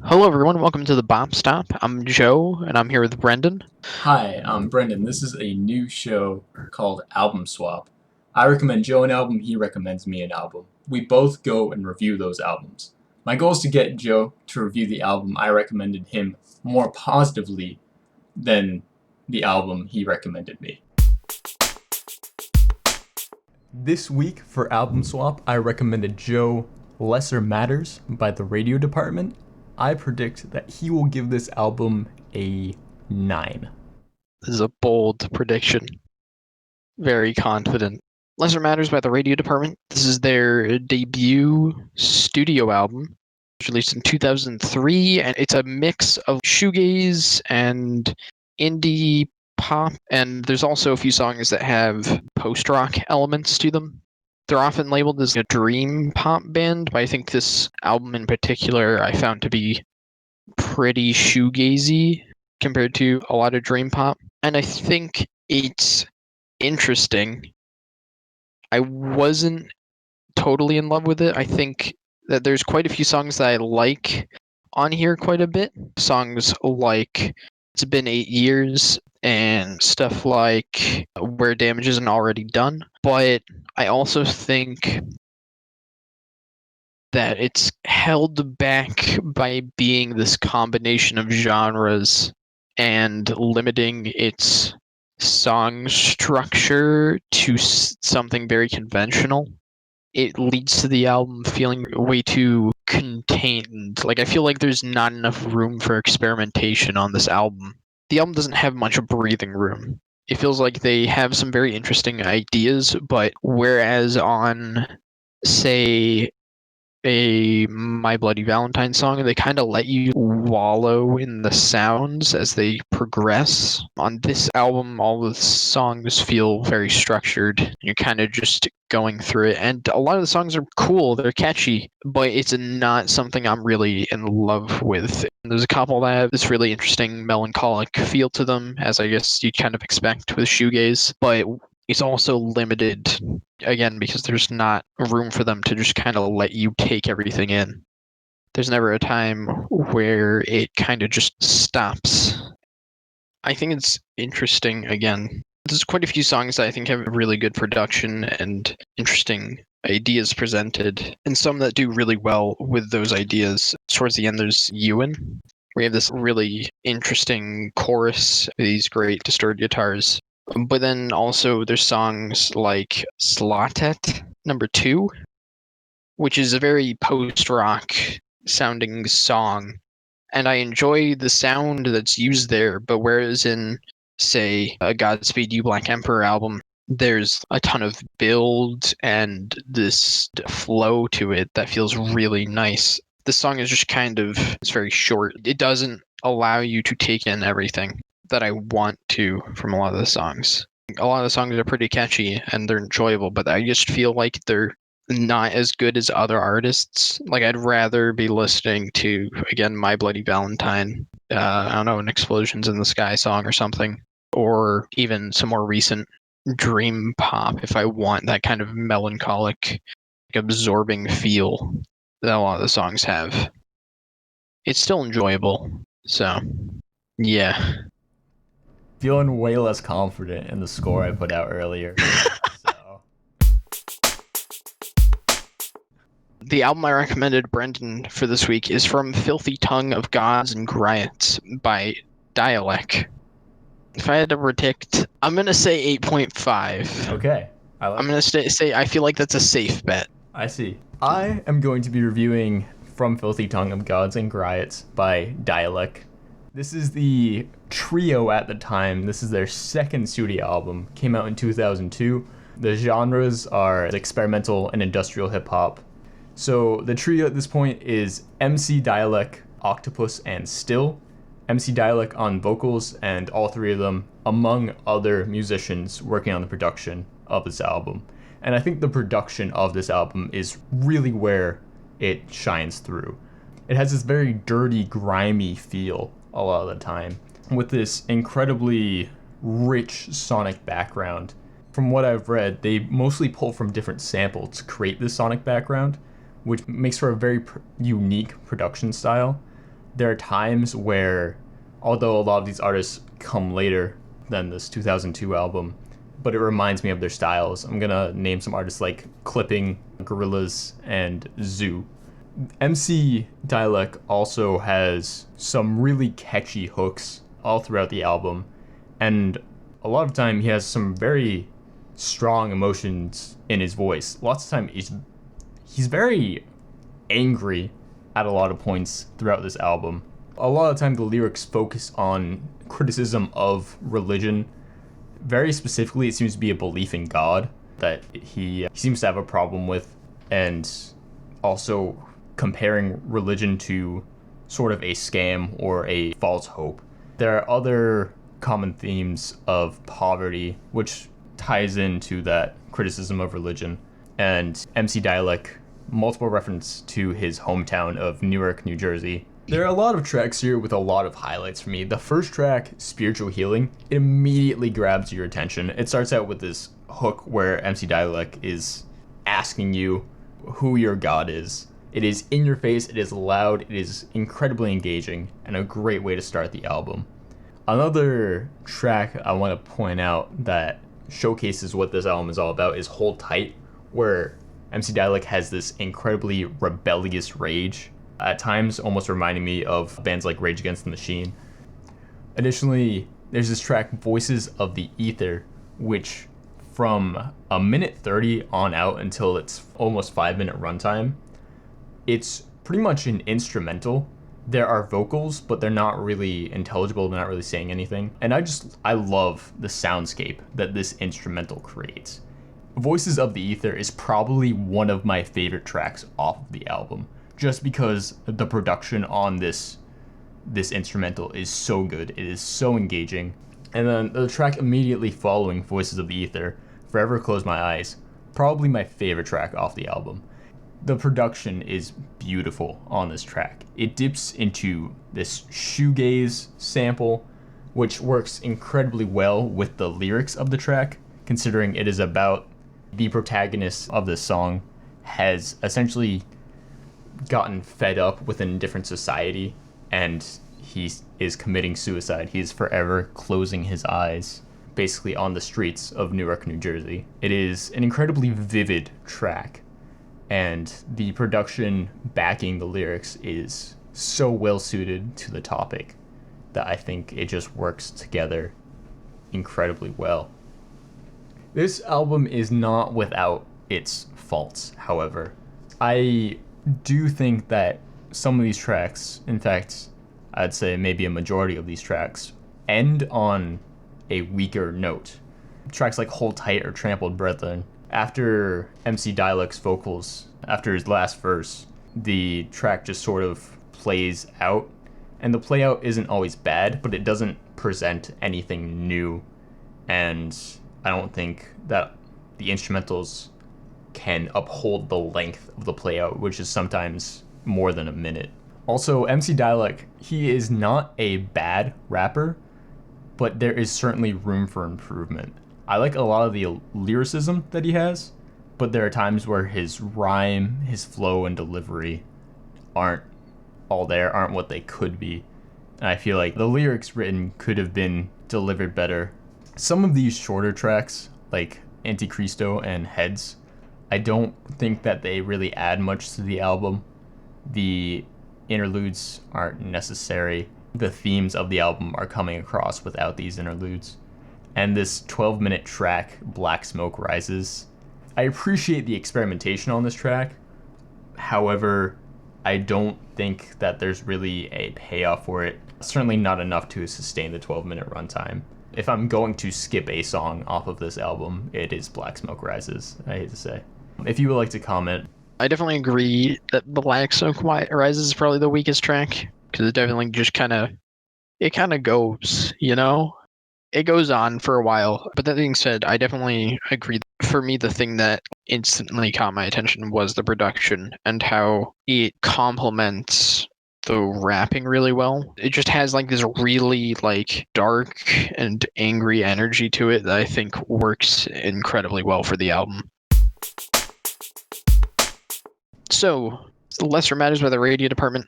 Hello, everyone. Welcome to the Bop Stop. I'm Joe, and I'm here with Brendan. Hi, I'm Brendan. This is a new show called Album Swap. I recommend Joe an album, he recommends me an album. We both go and review those albums. My goal is to get Joe to review the album I recommended him more positively than the album he recommended me. This week for Album Swap, I recommended Joe Lesser Matters by the Radio Dept. I predict that he will give this album a 9. This is a bold prediction. Very confident. Lesser Matters by the Radio Dept. This is their debut studio album. It was released in 2003, and it's a mix of shoegaze and indie pop, and there's also a few songs that have post-rock elements to them. They're often labeled as a dream pop band, but I think this album in particular I found to be pretty shoegazy compared to a lot of dream pop. And I think it's interesting. I wasn't totally in love with it. I think that there's quite a few songs that I like on here quite a bit. Songs like It's Been 8 Years and stuff like Where Damage Isn't Already Done. But I also think that it's held back by being this combination of genres and limiting its song structure to something very conventional. It leads to the album feeling way too contained. Like, I feel like there's not enough room for experimentation on this album. The album doesn't have much breathing room. It feels like they have some very interesting ideas, but whereas on, say, a My Bloody Valentine song, they kind of let you wallow in the sounds as they progress. On this album, all the songs feel very structured. You're kind of just going through it, and a lot of the songs are cool, they're catchy, but it's not something I'm really in love with. There's a couple that have this really interesting melancholic feel to them, as I guess you'd kind of expect with shoegaze, but it's also limited, again, because there's not room for them to just kind of let you take everything in. There's never a time where it kind of just stops. I think it's interesting, again. There's quite a few songs that I think have really good production and interesting ideas presented, and some that do really well with those ideas. Towards the end, there's Ewan. We have this really interesting chorus, these great distorted guitars. But then also there's songs like Slatet number 2, which is a very post-rock sounding song. And I enjoy the sound that's used there, but whereas in, say, a Godspeed You Black Emperor album, there's a ton of build and this flow to it that feels really nice. This song is just it's very short. It doesn't allow you to take in everything that I want to from a lot of the songs. A lot of the songs are pretty catchy and they're enjoyable, but I just feel like they're not as good as other artists. Like, I'd rather be listening to, again, My Bloody Valentine, I don't know, an Explosions in the Sky song or something, or even some more recent dream pop if I want that kind of melancholic, absorbing feel that a lot of the songs have. It's still enjoyable, so yeah. Feeling way less confident in the score I put out earlier. So The album I recommended Brendan for this week is from Filthy Tongue of Gods and Griots by Dälek. If I had to predict, I'm going to say 8.5. okay. I'm going to say I feel like that's a safe bet. I see. I am going to be reviewing From Filthy Tongue of Gods and Griots by Dälek. This is the trio at the time. This is their second studio album. Came out in 2002. The genres are experimental and industrial hip hop. So the trio at this point is MC Dälek, Octopus, and Still. MC Dälek on vocals, and all three of them, among other musicians, working on the production of this album. And I think the production of this album is really where it shines through. It has this very dirty, grimy feel a lot of the time, with this incredibly rich sonic background. From what I've read, they mostly pull from different samples to create this sonic background, which makes for a very unique production style. There are times where, although a lot of these artists come later than this 2002 album, but it reminds me of their styles. I'm gonna name some artists like Clipping, Gorillaz, and Zoo. MC Dälek also has some really catchy hooks all throughout the album, and a lot of time he has some very strong emotions in his voice. Lots of time he's very angry at a lot of points throughout this album. A lot of the time the lyrics focus on criticism of religion. Very specifically, it seems to be a belief in God that he seems to have a problem with, and also comparing religion to sort of a scam or a false hope. There are other common themes of poverty, which ties into that criticism of religion, and MC Dälek, multiple reference to his hometown of Newark, New Jersey. There are a lot of tracks here with a lot of highlights for me. The first track, Spiritual Healing, immediately grabs your attention. It starts out with this hook where MC Dälek is asking you who your God is. It is in your face, it is loud, it is incredibly engaging, and a great way to start the album. Another track I want to point out that showcases what this album is all about is Hold Tight, where MC Dälek has this incredibly rebellious rage, at times almost reminding me of bands like Rage Against the Machine. Additionally, there's this track Voices of the Ether, which from a minute 30 on out until its almost 5-minute runtime, it's pretty much an instrumental. There are vocals, but they're not really intelligible, they're not really saying anything. And I love the soundscape that this instrumental creates. Voices of the Ether is probably one of my favorite tracks off of the album, just because the production on this instrumental is so good. It is so engaging. And then the track immediately following Voices of the Ether, Forever Close My Eyes, probably my favorite track off the album. The production is beautiful on this track. It dips into this shoegaze sample, which works incredibly well with the lyrics of the track, considering it is about the protagonist of this song has essentially gotten fed up within a different society, and he is committing suicide. He is forever closing his eyes, basically on the streets of Newark, New Jersey. It is an incredibly vivid track, and the production backing the lyrics is so well suited to the topic that I think it just works together incredibly well. This album is not without its faults, however. I do think that some of these tracks, in fact, I'd say maybe a majority of these tracks, end on a weaker note. Tracks like Hold Tight or Trampled Brethren, after MC Dälek's vocals, after his last verse, the track just sort of plays out, and the play out isn't always bad, but it doesn't present anything new, and I don't think that the instrumentals can uphold the length of the play out, which is sometimes more than a minute. Also, MC Dälek, he is not a bad rapper, but there is certainly room for improvement. I like a lot of the lyricism that he has, but there are times where his rhyme, his flow, and delivery aren't all there, aren't what they could be. And I feel like the lyrics written could have been delivered better. Some of these shorter tracks, like Anticristo and Heads, I don't think that they really add much to the album. The interludes aren't necessary. The themes of the album are coming across without these interludes. And this 12-minute track, Black Smoke Rises, I appreciate the experimentation on this track. However, I don't think that there's really a payoff for it. Certainly not enough to sustain the 12-minute runtime. If I'm going to skip a song off of this album, it is Black Smoke Rises, I hate to say. If you would like to comment. I definitely agree that Black Smoke Rises is probably the weakest track, because it definitely just kind of goes, you know? It goes on for a while. But that being said, I definitely agree. For me, the thing that instantly caught my attention was the production and how it complements the rapping really well. It just has like this really like dark and angry energy to it that I think works incredibly well for the album. So, Lesser Matters by the Radio Department.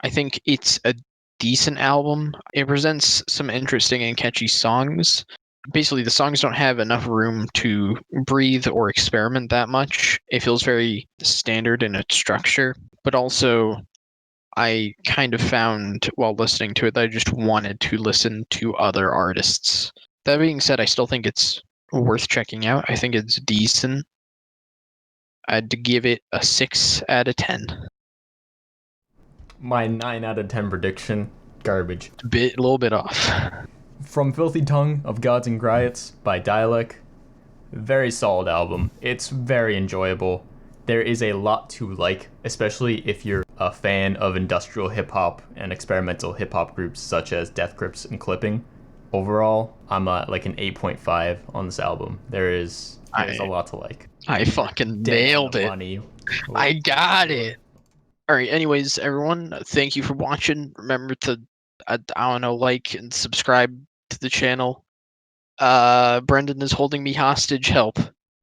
I think it's a decent album. It presents some interesting and catchy songs. Basically, the songs don't have enough room to breathe or experiment that much. It feels very standard in its structure, but also I kind of found while listening to it that I just wanted to listen to other artists. That being said, I still think it's worth checking out. I think it's decent. I'd give it a 6 out of 10. My 9 out of 10 prediction, garbage. A little bit off. From Filthy Tongue of Gods and Griots by Dälek. Very solid album. It's very enjoyable. There is a lot to like, especially if you're a fan of industrial hip hop and experimental hip hop groups such as Death Grips and Clipping. Overall, I'm like an 8.5 on this album. There's a lot to like. I fucking nailed it. Money. I got it. All right. Anyways, everyone, thank you for watching. Remember to, I don't know, like and subscribe to the channel. Brendan is holding me hostage. Help.